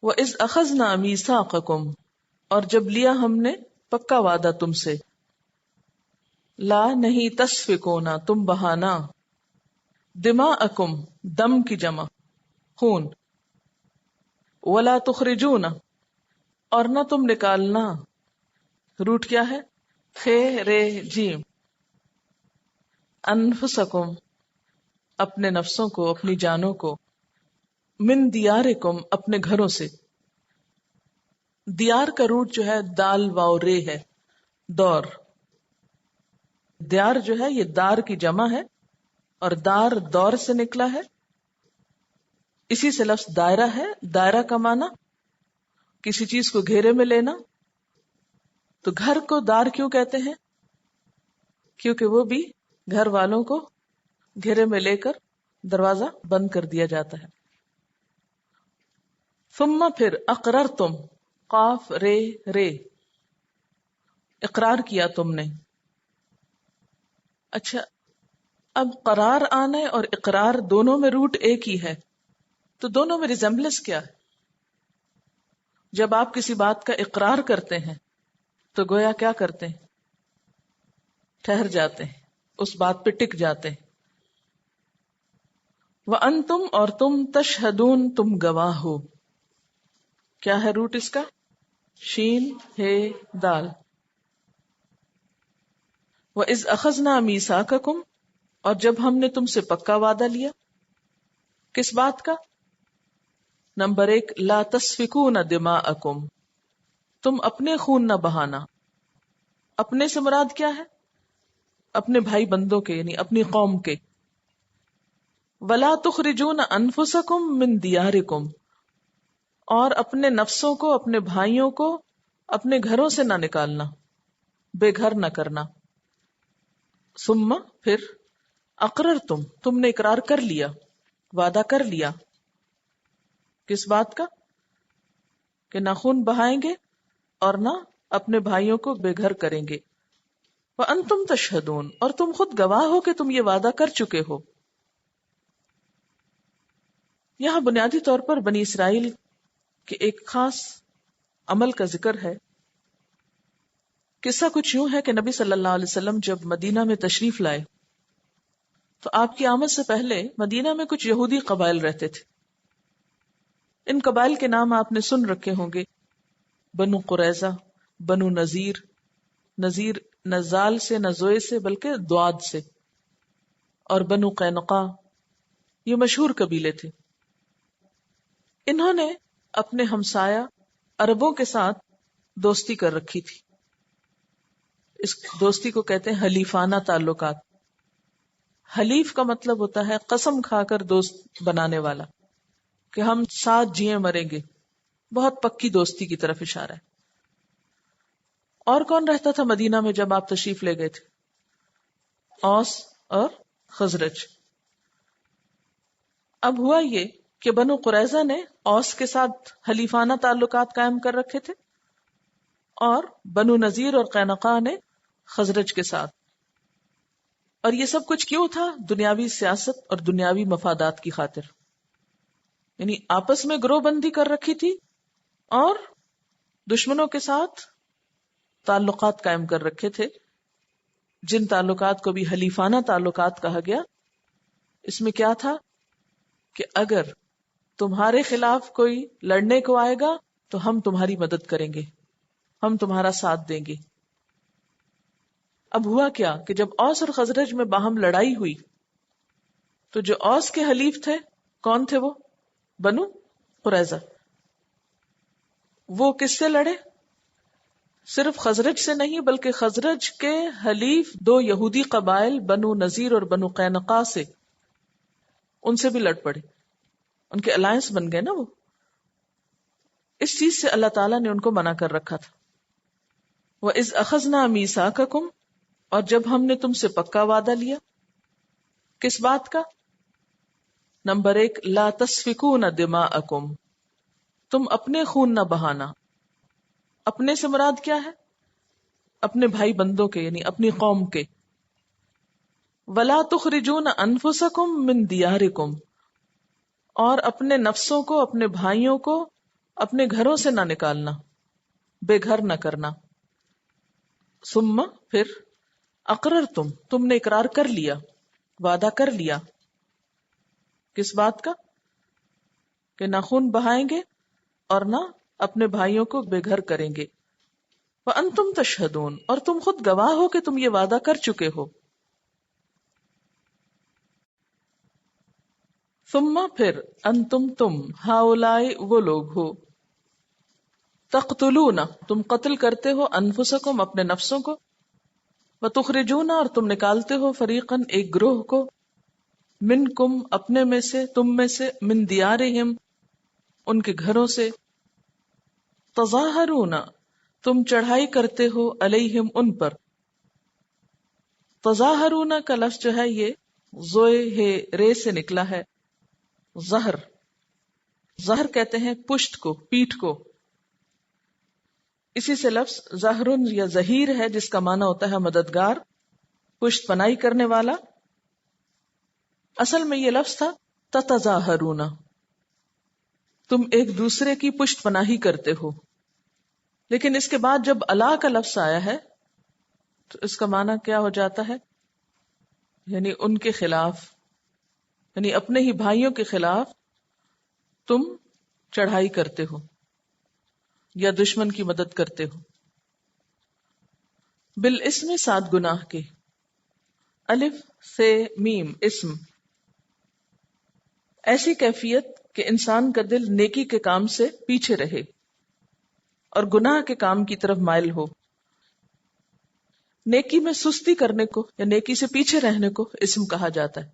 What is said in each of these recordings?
وَإِذْ أَخَذْنَا مِيثَاقَكُمْ، اور جب لیا ہم نے پکا وعدہ تم سے، لا نہیں تسفکونا تم بہانا، دماءکم دم کی جمع خون، ولا تخرجون اور نہ تم نکالنا، روٹ کیا ہے خے رے جیم، انفسکم اپنے نفسوں کو اپنی جانوں کو، من دیارکم اپنے گھروں سے، دیار کا روٹ جو ہے دال واو رے ہے، دور، دیار جو ہے یہ دار کی جمع ہے اور دار دور سے نکلا ہے، اسی سے لفظ دائرہ ہے، دائرہ کا معنی کسی چیز کو گھیرے میں لینا، تو گھر کو دار کیوں کہتے ہیں؟ کیونکہ وہ بھی گھر والوں کو گھیرے میں لے کر دروازہ بند کر دیا جاتا ہے۔ ثم پھر اقررتم قاف رے رے اقرار کیا تم نے۔ اچھا، اب قرار آنے اور اقرار دونوں میں روٹ ایک ہی ہے، تو دونوں میں ریزمبلنس کیا ہے؟ جب آپ کسی بات کا اقرار کرتے ہیں تو گویا کیا کرتے ہیں؟ ٹھہر جاتے ہیں، اس بات پہ ٹک جاتے ہیں۔ وَأَنْتُمْ اور تم تشہدون تم گواہ ہو، کیا ہے روٹ اس کا؟ شین ہے دال۔ وَإِذْ أَخَذْنَا مِيثَاقَكُمْ اور جب ہم نے تم سے پکا وعدہ لیا، کس بات کا؟ نمبر 1 لا تسفکون دماءکم، تم اپنے خون نہ بہانا۔ اپنے سے مراد کیا ہے؟ اپنے بھائی بندوں کے، یعنی اپنی قوم کے۔ ولا تخرجون انفسکم من دیارکم اور اپنے نفسوں کو، اپنے بھائیوں کو اپنے گھروں سے نہ نکالنا، بے گھر نہ کرنا۔ ثم پھر اقررتم تم نے اقرار کر لیا، وعدہ کر لیا، کس بات کا؟ کہ نہ خون بہائیں گے اور نہ اپنے بھائیوں کو بے گھر کریں گے۔ وَأَنْتُمْ تَشْهَدُونَ اور تم خود گواہ ہو کہ تم یہ وعدہ کر چکے ہو۔ یہاں بنیادی طور پر بنی اسرائیل کے ایک خاص عمل کا ذکر ہے۔ قصہ کچھ یوں ہے کہ نبی صلی اللہ علیہ وسلم جب مدینہ میں تشریف لائے تو آپ کی آمد سے پہلے مدینہ میں کچھ یہودی قبائل رہتے تھے۔ ان قبائل کے نام آپ نے سن رکھے ہوں گے، بنو قریظہ، بنو نذیر، نذیر نزال سے نزوئے سے بلکہ دواد سے، اور بنو قینقاع، یہ مشہور قبیلے تھے۔ انہوں نے اپنے ہمسایہ عربوں کے ساتھ دوستی کر رکھی تھی، اس دوستی کو کہتے ہیں حلیفانہ تعلقات۔ حلیف کا مطلب ہوتا ہے قسم کھا کر دوست بنانے والا، کہ ہم ساتھ جیے مریں گے، بہت پکی دوستی کی طرف اشارہ ہے۔ اور کون رہتا تھا مدینہ میں جب آپ تشریف لے گئے تھے؟ اوس اور خزرج۔ اب ہوا یہ کہ بنو قریظہ نے اوس کے ساتھ حلیفانہ تعلقات قائم کر رکھے تھے، اور بنو نذیر اور قینقاع نے خزرج کے ساتھ۔ اور یہ سب کچھ کیوں تھا؟ دنیاوی سیاست اور دنیاوی مفادات کی خاطر، یعنی آپس میں گروہ بندی کر رکھی تھی اور دشمنوں کے ساتھ تعلقات قائم کر رکھے تھے، جن تعلقات کو بھی حلیفانہ تعلقات کہا گیا۔ اس میں کیا تھا کہ اگر تمہارے خلاف کوئی لڑنے کو آئے گا تو ہم تمہاری مدد کریں گے، ہم تمہارا ساتھ دیں گے۔ اب ہوا کیا کہ جب اوس اور خزرج میں باہم لڑائی ہوئی تو جو اوس کے حلیف تھے، کون تھے وہ؟ بنو قریظہ۔ وہ کس سے لڑے؟ صرف خزرج سے نہیں بلکہ خزرج کے حلیف دو یہودی قبائل بنو نذیر اور بنو قینقاع سے، ان سے بھی لڑ پڑے، ان کے الائنس بن گئے نا وہ۔ اس چیز سے اللہ تعالیٰ نے ان کو منع کر رکھا تھا۔ وَإِذْ أَخَذْنَا مِيثَاقَكُمْ اور جب ہم نے تم سے پکا وعدہ لیا، کس بات کا؟ نمبر 1 لا تسفکون دماءکم، تم اپنے خون نہ بہانا۔ اپنے سے مراد کیا ہے؟ اپنے بھائی بندوں کے، یعنی اپنی قوم کے۔ ولا تخرجون انفسکم من دیارکم اور اپنے نفسوں کو، اپنے بھائیوں کو اپنے گھروں سے نہ نکالنا، بے گھر نہ کرنا. ثم پھر اقررتم تم نے اقرار کر لیا، وعدہ کر لیا. کس بات کا؟ کہ نہ خون بہائیں گے اور نہ اپنے بھائیوں کو بے گھر کریں گے. وانتم تشہدون اور تم خود گواہ ہو کہ تم یہ وعدہ کر چکے ہو. ثم پھر انتم تم ہؤلاء وہ لوگ ہو، تقتلون تم قتل کرتے ہو، انفسکم اپنے نفسوں کو، وتخرجون اور تم نکالتے ہو، فریقاً ایک گروہ کو، منکم اپنے میں سے، تم میں سے، من دیارہم ان کے گھروں سے، تظاہرون تم چڑھائی کرتے ہو، علیہم ان پر. تظاہرون کا لفظ جو ہے یہ زوئے ہے رے سے نکلا ہے. ظہر، ظہر کہتے ہیں پشت کو، پیٹھ کو. اسی سے لفظ ظہرن یا ظہیر ہے جس کا معنی ہوتا ہے مددگار، پشت پناہی کرنے والا. اصل میں یہ لفظ تھا تتظاہرون، تم ایک دوسرے کی پشت پناہی کرتے ہو. لیکن اس کے بعد جب الا کا لفظ آیا ہے تو اس کا معنی کیا ہو جاتا ہے؟ یعنی ان کے خلاف، یعنی اپنے ہی بھائیوں کے خلاف تم چڑھائی کرتے ہو یا دشمن کی مدد کرتے ہو. بالاسم 7 گناہ کے، الف سے میم اسم، ایسی کیفیت کہ انسان کا دل نیکی کے کام سے پیچھے رہے اور گناہ کے کام کی طرف مائل ہو. نیکی میں سستی کرنے کو یا نیکی سے پیچھے رہنے کو اسم کہا جاتا ہے.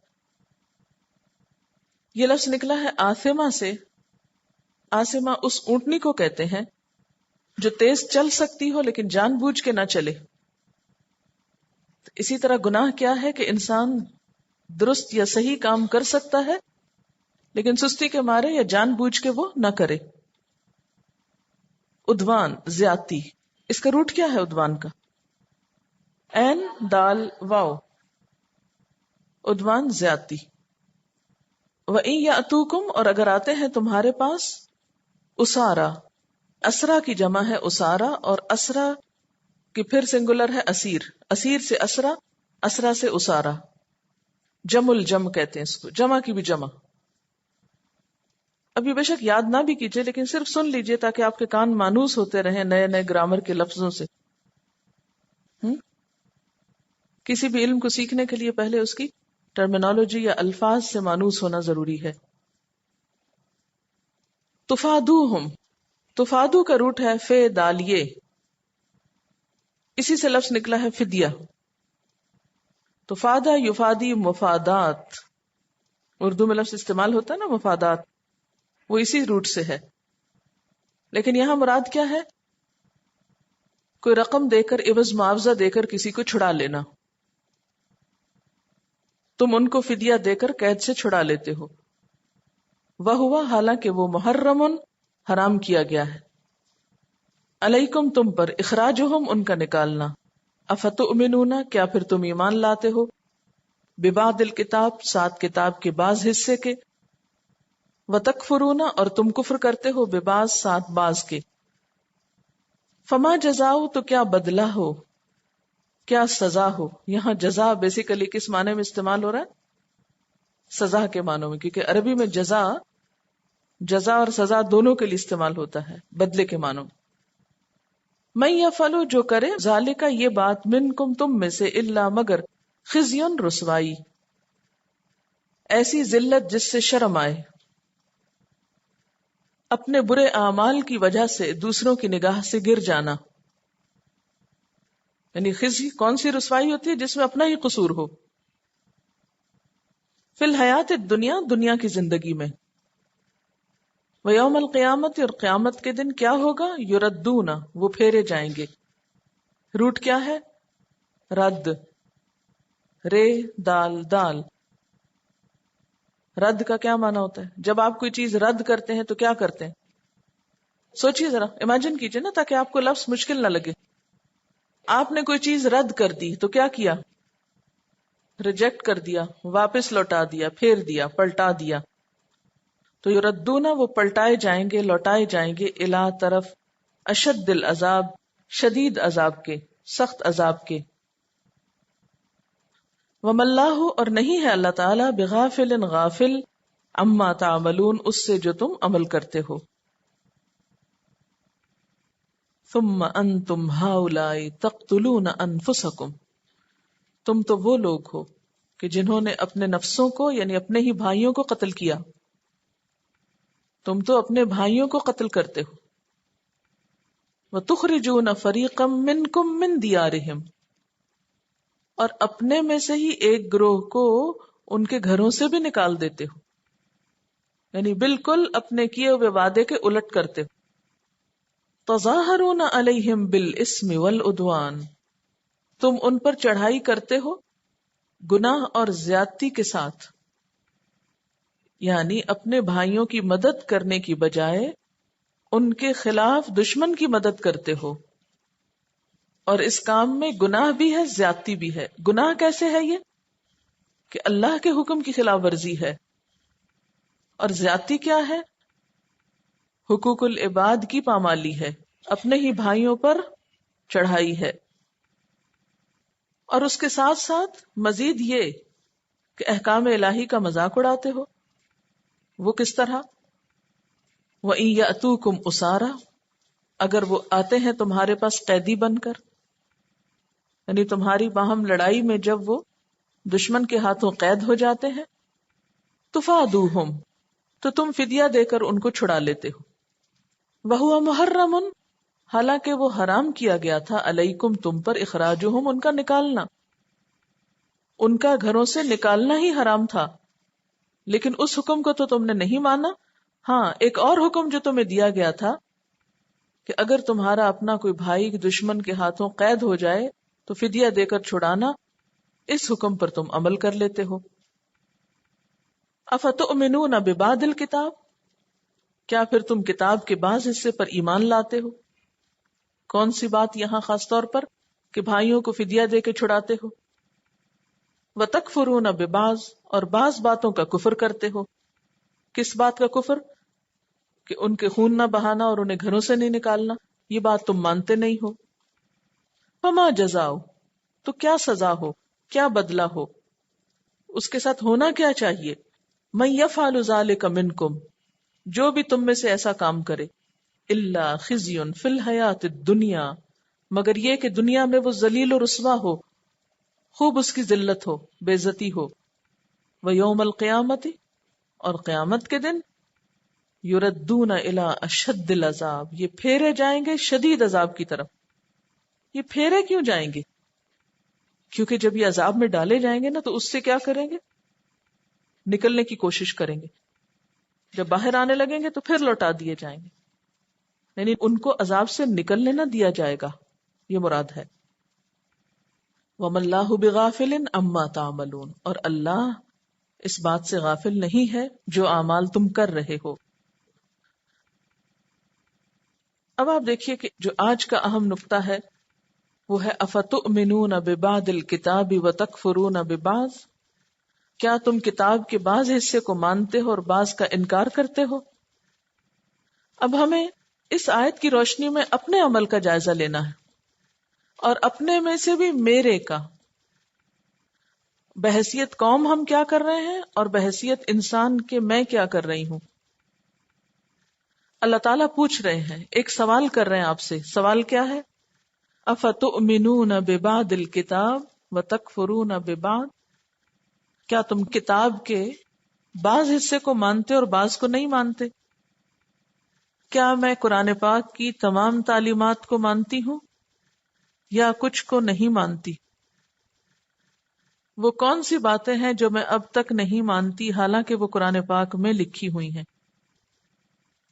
یہ لفظ نکلا ہے آثمہ سے. آثمہ اس اونٹنی کو کہتے ہیں جو تیز چل سکتی ہو لیکن جان بوجھ کے نہ چلے. اسی طرح گناہ کیا ہے کہ انسان درست یا صحیح کام کر سکتا ہے لیکن سستی کے مارے یا جان بوجھ کے وہ نہ کرے. عدوان زیادتی، اس کا روٹ کیا ہے عدوان کا؟ این دال واو، عدوان زیادتی. وَإِن يَأْتُوكُمْ اور اگر آتے ہیں تمہارے پاس، اسارا، اسرا کی جمع ہے اسارا، اور اسرا کی پھر سنگولر ہے اسیر. اسیر سے اسرا، اسرا سے اسارا. جمع الجمع کہتے ہیں اس کو، جمع کی بھی جمع. ابھی بے شک یاد نہ بھی کیجئے لیکن صرف سن لیجئے تاکہ آپ کے کان مانوس ہوتے رہیں نئے نئے گرامر کے لفظوں سے. کسی بھی علم کو سیکھنے کے لیے پہلے اس کی ٹرمینالوجی یا الفاظ سے مانوس ہونا ضروری ہے. تفادوہم، تفادو کا روٹ ہے فے دالیے، اسی سے لفظ نکلا ہے فدیہ. تفادہ یفادی مفادات، اردو میں لفظ استعمال ہوتا ہے نا مفادات، وہ اسی روٹ سے ہے. لیکن یہاں مراد کیا ہے؟ کوئی رقم دے کر، عوض معاوضہ دے کر کسی کو چھڑا لینا. تم ان کو فدیہ دے کر قید سے چھڑا لیتے ہو. وہوا حالانکہ وہ محرمن حرام کیا گیا ہے. علیکم تم پر، اخراجہم ان کا نکالنا. افتؤمنون کیا پھر تم ایمان لاتے ہو، ببعض الکتاب 7 کتاب کے بعض حصے کے، وتکفرون اور تم کفر کرتے ہو ببعض 7 بعض کے. فما جزاؤ تو کیا بدلہ ہو، کیا سزا ہو. یہاں جزا بیسیکلی کس معنی میں استعمال ہو رہا ہے؟ سزا کے معنوں میں، کیونکہ عربی میں جزا اور سزا دونوں کے لیے استعمال ہوتا ہے، بدلے کے معنوں میں. من یفعل جو کرے، ذالک یہ بات، منکم تم میں سے، الا مگر، خزیٌ رسوائی، ایسی ذلت جس سے شرم آئے، اپنے برے اعمال کی وجہ سے دوسروں کی نگاہ سے گر جانا. یعنی خزی کون سی رسوائی ہوتی ہے؟ جس میں اپنا ہی قصور ہو. فی الحیات الدنیا، دنیا کی زندگی میں. ویوم القیامت اور قیامت کے دن کیا ہوگا؟ یردون وہ پھیرے جائیں گے. روٹ کیا ہے؟ رد، رے دال دال. رد کا کیا معنی ہوتا ہے؟ جب آپ کوئی چیز رد کرتے ہیں تو کیا کرتے ہیں؟ سوچیے ذرا، امیجن کیجئے نا تاکہ آپ کو لفظ مشکل نہ لگے. آپ نے کوئی چیز رد کر دی تو کیا کیا؟ ریجیکٹ کر دیا، واپس لوٹا دیا، پھیر دیا، پلٹا دیا. تو یردون وہ پلٹائے جائیں گے، لوٹائے جائیں گے، الا طرف اشد العذاب شدید عذاب کے، سخت عذاب کے. وَمَا اللَّهُ اور نہیں ہے اللہ تعالیٰ بغافل غافل عما تعملون اس سے جو تم عمل کرتے ہو. ثم انتم هؤلاء تقتلون انفسکم تم تو وہ لوگ ہو کہ جنہوں نے اپنے نفسوں کو یعنی اپنے ہی بھائیوں کو قتل کیا. تم تو اپنے بھائیوں کو قتل کرتے ہو. وَتُخْرِجُونَ فَرِيقًا مِّنْكُمْ مِّن دِيَارِهِمْ اور اپنے میں سے ہی ایک گروہ کو ان کے گھروں سے بھی نکال دیتے ہو، یعنی بالکل اپنے کیے ہوئے وعدے کے الٹ کرتے ہو. تَظَاهَرُونَ عَلَيْهِمْ بِالْإِثْمِ وَالْعُدْوَانِ تم ان پر چڑھائی کرتے ہو گناہ اور زیادتی کے ساتھ، یعنی اپنے بھائیوں کی مدد کرنے کی بجائے ان کے خلاف دشمن کی مدد کرتے ہو. اور اس کام میں گناہ بھی ہے، زیادتی بھی ہے. گناہ کیسے ہے؟ یہ کہ اللہ کے حکم کی خلاف ورزی ہے. اور زیادتی کیا ہے؟ حقوق العباد کی پامالی ہے، اپنے ہی بھائیوں پر چڑھائی ہے. اور اس کے ساتھ ساتھ مزید یہ کہ احکام الہی کا مذاق اڑاتے ہو. وہ کس طرح؟ وَإِن يَأْتُوكُمْ أُسَارَىٰ اگر وہ آتے ہیں تمہارے پاس قیدی بن کر، یعنی تمہاری باہم لڑائی میں جب وہ دشمن کے ہاتھوں قید ہو جاتے ہیں، تُفَادُوهُمْ تو تم فدیہ دے کر ان کو چھڑا لیتے ہو. وَهُوَ مُحَرَّمٌ حالانکہ وہ حرام کیا گیا تھا علیکم تم پر اخراجہم ان کا نکالنا، ان کا گھروں سے نکالنا ہی حرام تھا. لیکن اس حکم کو تو تم نے نہیں مانا. ہاں ایک اور حکم جو تمہیں دیا گیا تھا کہ اگر تمہارا اپنا کوئی بھائی دشمن کے ہاتھوں قید ہو جائے تو فدیہ دے کر چھڑانا، اس حکم پر تم عمل کر لیتے ہو. افتؤمنون ببعض الکتاب کیا پھر تم کتاب کے بعض حصے پر ایمان لاتے ہو؟ کون سی بات یہاں خاص طور پر کہ بھائیوں کو فدیہ دے کے چھڑاتے ہو. وتکفرون ببعض اور بعض باتوں کا کفر کرتے ہو. کس بات کا کفر؟ کہ ان کے خون نہ بہانا اور انہیں گھروں سے نہیں نکالنا، یہ بات تم مانتے نہیں ہو. فما جزاؤ تو کیا سزا ہو، کیا بدلہ ہو، اس کے ساتھ ہونا کیا چاہیے. من یفعل ذلک منکم جو بھی تم میں سے ایسا کام کرے، الا خزی فی الحیات الدنیا مگر یہ کہ دنیا میں وہ ذلیل و رسوا ہو، خوب اس کی ذلت ہو، بے عزتی ہو. ویوم القیامت اور قیامت کے دن یردون الی اشد العذاب یہ پھیرے جائیں گے شدید عذاب کی طرف. یہ پھیرے کیوں جائیں گے؟ کیونکہ جب یہ عذاب میں ڈالے جائیں گے نا تو اس سے کیا کریں گے؟ نکلنے کی کوشش کریں گے. جب باہر آنے لگیں گے تو پھر لوٹا دیے جائیں گے، یعنی ان کو عذاب سے نکلنے نہ دیا جائے گا، یہ مراد ہے. وَمَا اللَّهُ بِغَافِلٍ عَمَّا تَعْمَلُونَ اور اللہ اس بات سے غافل نہیں ہے جو اعمال تم کر رہے ہو. اب آپ دیکھیے کہ جو آج کا اہم نقطہ ہے وہ ہے افتؤمنون ببعض الکتاب وتکفرون ببعض کیا تم کتاب کے بعض حصے کو مانتے ہو اور بعض کا انکار کرتے ہو. اب ہمیں اس آیت کی روشنی میں اپنے عمل کا جائزہ لینا ہے، اور اپنے میں سے بھی میرے کا. بحیثیت قوم ہم کیا کر رہے ہیں اور بحیثیت انسان کے میں کیا کر رہی ہوں. اللہ تعالیٰ پوچھ رہے ہیں، ایک سوال کر رہے ہیں آپ سے. سوال کیا ہے؟ افتؤمنون ببعض الکتاب وتکفرون ببعض کیا تم کتاب کے بعض حصے کو مانتے اور بعض کو نہیں مانتے؟ کیا میں قرآن پاک کی تمام تعلیمات کو مانتی ہوں یا کچھ کو نہیں مانتی؟ وہ کون سی باتیں ہیں جو میں اب تک نہیں مانتی حالانکہ وہ قرآن پاک میں لکھی ہوئی ہیں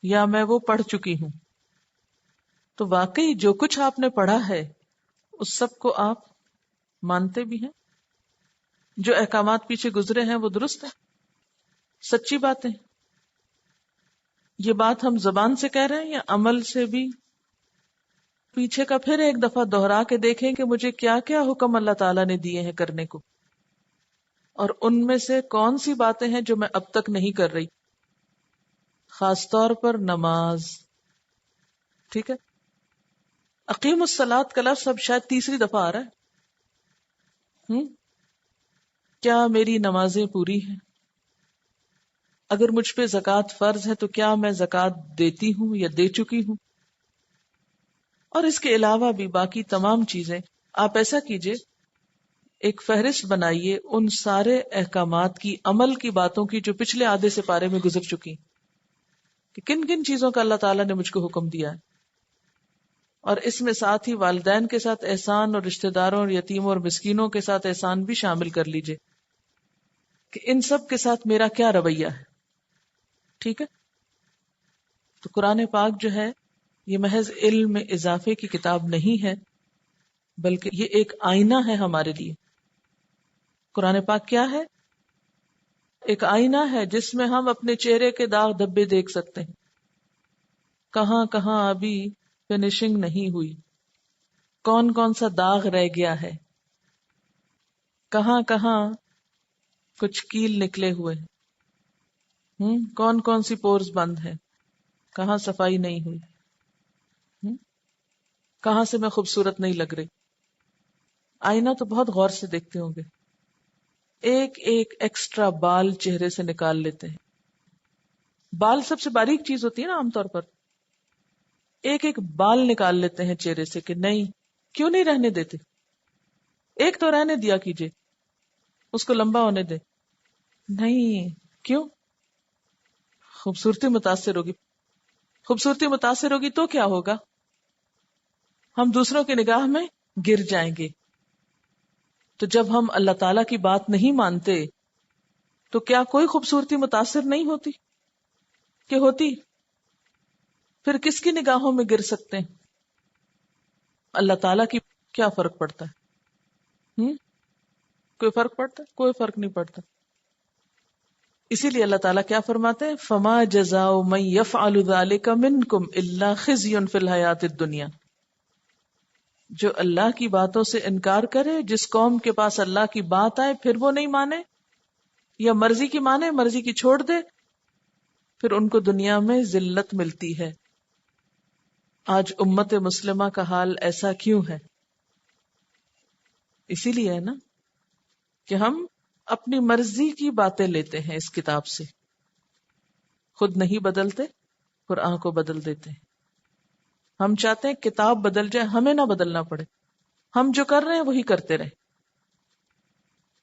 یا میں وہ پڑھ چکی ہوں؟ تو واقعی جو کچھ آپ نے پڑھا ہے اس سب کو آپ مانتے بھی ہیں؟ جو احکامات پیچھے گزرے ہیں وہ درست ہیں، سچی باتیں؟ یہ بات ہم زبان سے کہہ رہے ہیں یا عمل سے بھی؟ پیچھے کا پھر ایک دفعہ دوہرا کے دیکھیں کہ مجھے کیا کیا حکم اللہ تعالیٰ نے دیے ہیں کرنے کو، اور ان میں سے کون سی باتیں ہیں جو میں اب تک نہیں کر رہی. خاص طور پر نماز. ٹھیک ہے. اقیم الصلاۃ کا لفظ اب شاید تیسری دفعہ آ رہا ہے. کیا میری نمازیں پوری ہیں؟ اگر مجھ پہ زکوٰۃ فرض ہے تو کیا میں زکوٰۃ دیتی ہوں یا دے چکی ہوں؟ اور اس کے علاوہ بھی باقی تمام چیزیں. آپ ایسا کیجئے، ایک فہرست بنائیے ان سارے احکامات کی، عمل کی باتوں کی جو پچھلے آدھے سے پارے میں گزر چکی، کہ کن کن چیزوں کا اللہ تعالیٰ نے مجھ کو حکم دیا ہے. اور اس میں ساتھ ہی والدین کے ساتھ احسان اور رشتہ داروں اور یتیموں اور مسکینوں کے ساتھ احسان بھی شامل کر لیجئے کہ ان سب کے ساتھ میرا کیا رویہ ہے. ٹھیک ہے. تو قرآن پاک جو ہے یہ محض علم میں اضافے کی کتاب نہیں ہے، بلکہ یہ ایک آئینہ ہے ہمارے لیے. قرآن پاک کیا ہے؟ ایک آئینہ ہے جس میں ہم اپنے چہرے کے داغ دھبے دیکھ سکتے ہیں. کہاں کہاں ابھی فنیشنگ نہیں ہوئی، کون کون سا داغ رہ گیا ہے، کہاں کہاں کچھ کیل نکلے ہوئے ہیں، کون کون سی پورز بند ہے، کہاں صفائی نہیں ہوئی، کہاں سے میں خوبصورت نہیں لگ رہی. آئینہ تو بہت غور سے دیکھتے ہوں گے. ایک ایک ایکسٹرا بال چہرے سے نکال لیتے ہیں. بال سب سے باریک چیز ہوتی ہے نا عام طور پر. ایک ایک بال نکال لیتے ہیں چہرے سے کہ نہیں، کیوں نہیں رہنے دیتے؟ ایک تو رہنے دیا کیجئے، اس کو لمبا ہونے دے. نہیں، کیوں؟ خوبصورتی متاثر ہوگی. خوبصورتی متاثر ہوگی تو کیا ہوگا؟ ہم دوسروں کی نگاہ میں گر جائیں گے. تو جب ہم اللہ تعالی کی بات نہیں مانتے تو کیا کوئی خوبصورتی متاثر نہیں ہوتی؟ کہ ہوتی؟ پھر کس کی نگاہوں میں گر سکتے ہیں؟ اللہ تعالیٰ کی. کیا فرق پڑتا ہے؟ کوئی فرق پڑتا ہے؟ کوئی فرق نہیں پڑتا. اسی لیے اللہ تعالیٰ کیا فرماتے ہیں؟ فما جزاء من يفعل ذلك منكم الا خزي في الحیات الدنیا. جو اللہ کی باتوں سے انکار کرے، جس قوم کے پاس اللہ کی بات آئے پھر وہ نہیں مانے، یا مرضی کی مانے مرضی کی چھوڑ دے، پھر ان کو دنیا میں ذلت ملتی ہے. آج امت مسلمہ کا حال ایسا کیوں ہے؟ اسی لیے ہے نا کہ ہم اپنی مرضی کی باتیں لیتے ہیں اس کتاب سے، خود نہیں بدلتے، قرآن کو بدل دیتے ہیں. ہم چاہتے ہیں کتاب بدل جائے، ہمیں نہ بدلنا پڑے، ہم جو کر رہے ہیں وہی کرتے رہیں.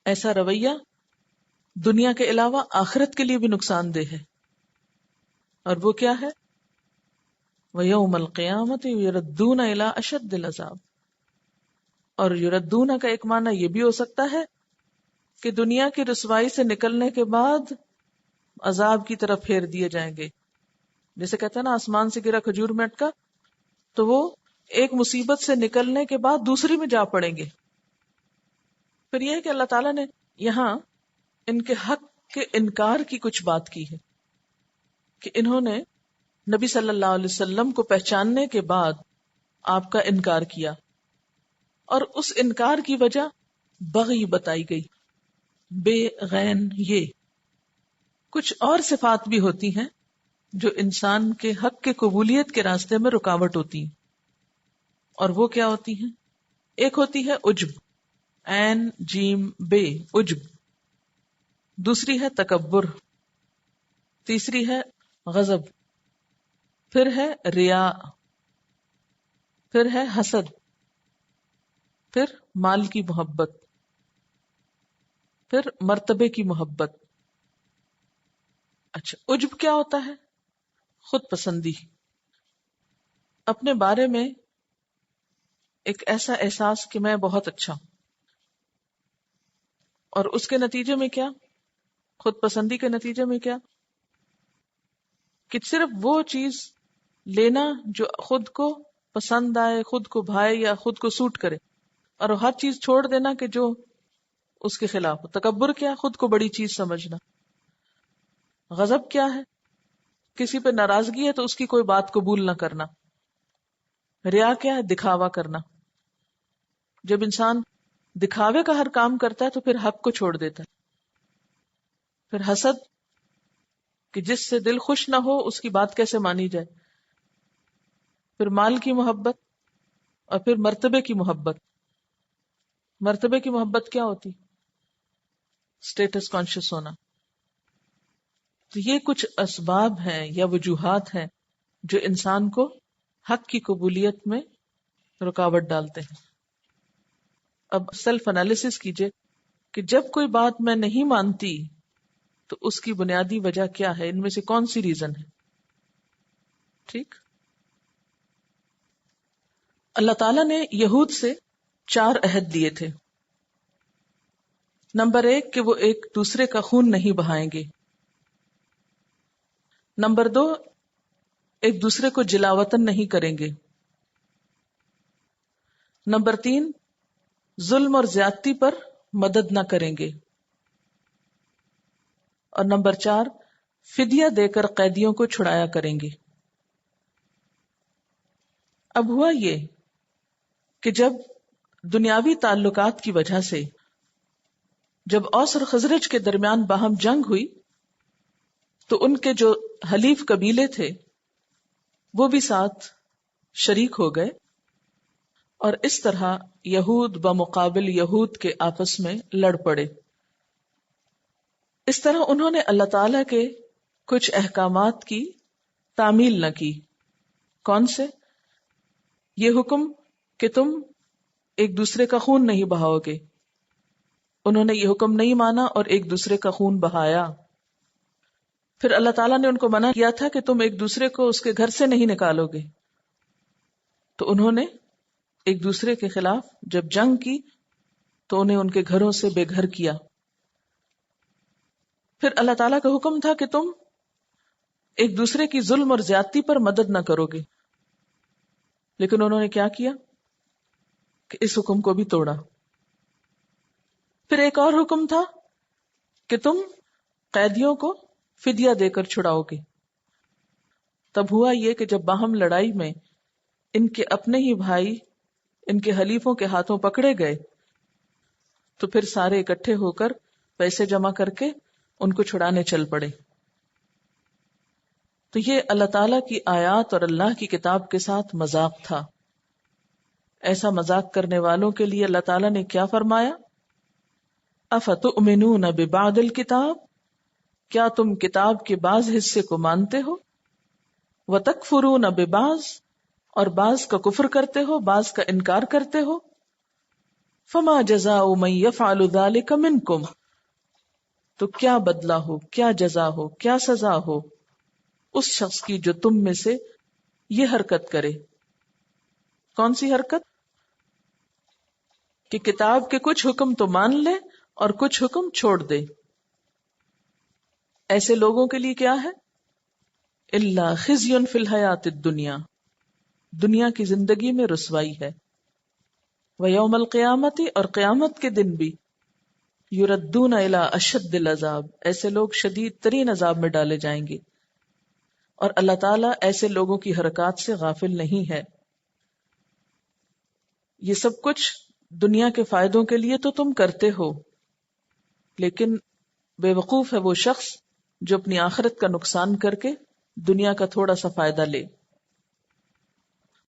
ایسا رویہ دنیا کے علاوہ آخرت کے لیے بھی نقصان دہ ہے. اور وہ کیا ہے؟ وَيَوْمَ الْقِيَامَةِ يُرَدُّونَ إِلَىٰ أَشَدِّ الْعَذَابِ. اور یردون کا ایک معنی یہ بھی ہو سکتا ہے کہ دنیا کی رسوائی سے نکلنے کے بعد عذاب کی طرف پھیر دیے جائیں گے. جیسے کہتے ہیں نا آسمان سے گرا کھجور میں اٹکا، تو وہ ایک مصیبت سے نکلنے کے بعد دوسری میں جا پڑیں گے. پھر یہ ہے کہ اللہ تعالیٰ نے یہاں ان کے حق کے انکار کی کچھ بات کی ہے کہ انہوں نے نبی صلی اللہ علیہ وسلم کو پہچاننے کے بعد آپ کا انکار کیا، اور اس انکار کی وجہ بغی بتائی گئی. بے غین. یہ کچھ اور صفات بھی ہوتی ہیں جو انسان کے حق کے قبولیت کے راستے میں رکاوٹ ہوتی ہیں، اور وہ کیا ہوتی ہیں؟ ایک ہوتی ہے عجب، عین جیم بے، عجب. دوسری ہے تکبر. تیسری ہے غضب. پھر ہے ریا. پھر ہے حسد. پھر مال کی محبت. پھر مرتبے کی محبت. اچھا، عجب کیا ہوتا ہے؟ خود پسندی. اپنے بارے میں ایک ایسا احساس کہ میں بہت اچھا ہوں، اور اس کے نتیجے میں کیا؟ خود پسندی کے نتیجے میں کیا؟ کہ صرف وہ چیز لینا جو خود کو پسند آئے، خود کو بھائے یا خود کو سوٹ کرے، اور ہر چیز چھوڑ دینا کہ جو اس کے خلاف ہو. تکبر کیا؟ خود کو بڑی چیز سمجھنا. غضب کیا ہے؟ کسی پہ ناراضگی ہے تو اس کی کوئی بات قبول نہ کرنا. ریا کیا ہے؟ دکھاوا کرنا. جب انسان دکھاوے کا ہر کام کرتا ہے تو پھر حق کو چھوڑ دیتا ہے. پھر حسد، کہ جس سے دل خوش نہ ہو اس کی بات کیسے مانی جائے. پھر مال کی محبت اور پھر مرتبے کی محبت. مرتبے کی محبت کیا ہوتی؟ اسٹیٹس کانشیس ہونا. تو یہ کچھ اسباب ہیں یا وجوہات ہیں جو انسان کو حق کی قبولیت میں رکاوٹ ڈالتے ہیں. اب سیلف انالیسس کیجئے کہ جب کوئی بات میں نہیں مانتی تو اس کی بنیادی وجہ کیا ہے، ان میں سے کون سی ریزن ہے. ٹھیک. اللہ تعالیٰ نے یہود سے 4 عہد لیے تھے. نمبر 1 کہ وہ ایک دوسرے کا خون نہیں بہائیں گے. نمبر 2 ایک دوسرے کو جلاوطن نہیں کریں گے. نمبر 3 ظلم اور زیادتی پر مدد نہ کریں گے. اور نمبر 4 فدیہ دے کر قیدیوں کو چھڑایا کریں گے. اب ہوا یہ کہ جب دنیاوی تعلقات کی وجہ سے جب اوس اور خزرج کے درمیان باہم جنگ ہوئی تو ان کے جو حلیف قبیلے تھے وہ بھی ساتھ شریک ہو گئے، اور اس طرح یہود بمقابل یہود کے آپس میں لڑ پڑے. اس طرح انہوں نے اللہ تعالی کے کچھ احکامات کی تعمیل نہ کی. کون سے؟ یہ حکم کہ تم ایک دوسرے کا خون نہیں بہاؤ گے. انہوں نے یہ حکم نہیں مانا اور ایک دوسرے کا خون بہایا. پھر اللہ تعالیٰ نے ان کو منع کیا تھا کہ تم ایک دوسرے کو اس کے گھر سے نہیں نکالو گے، تو انہوں نے ایک دوسرے کے خلاف جب جنگ کی تو انہیں ان کے گھروں سے بے گھر کیا. پھر اللہ تعالیٰ کا حکم تھا کہ تم ایک دوسرے کی ظلم اور زیادتی پر مدد نہ کرو گے، لیکن انہوں نے کیا کیا کہ اس حکم کو بھی توڑا. پھر ایک اور حکم تھا کہ تم قیدیوں کو فدیہ دے کر چھڑاؤ گے. تب ہوا یہ کہ جب باہم لڑائی میں ان کے اپنے ہی بھائی ان کے حلیفوں کے ہاتھوں پکڑے گئے تو پھر سارے اکٹھے ہو کر پیسے جمع کر کے ان کو چھڑانے چل پڑے. تو یہ اللہ تعالیٰ کی آیات اور اللہ کی کتاب کے ساتھ مذاق تھا. ایسا مذاق کرنے والوں کے لیے اللہ تعالیٰ نے کیا فرمایا؟ افتؤمنون ببعض الکتاب، کیا تم کتاب کے بعض حصے کو مانتے ہو؟ وتکفرون ببعض، اور بعض کا کفر کرتے ہو، بعض کا انکار کرتے ہو. فما جزاء من یفعل ذلک منکم، تو کیا بدلہ ہو، کیا جزا ہو، کیا سزا ہو اس شخص کی جو تم میں سے یہ حرکت کرے. کون سی حرکت؟ کہ کتاب کے کچھ حکم تو مان لے اور کچھ حکم چھوڑ دے. ایسے لوگوں کے لیے کیا ہے؟ الا خزی فی الحیات الدنیا، دنیا کی زندگی میں رسوائی ہے. ویوم القیامت، اور قیامت کے دن بھی یردون الی اشد العذاب، ایسے لوگ شدید ترین عذاب میں ڈالے جائیں گے. اور اللہ تعالیٰ ایسے لوگوں کی حرکات سے غافل نہیں ہے. یہ سب کچھ دنیا کے فائدوں کے لیے تو تم کرتے ہو، لیکن بے وقوف ہے وہ شخص جو اپنی آخرت کا نقصان کر کے دنیا کا تھوڑا سا فائدہ لے.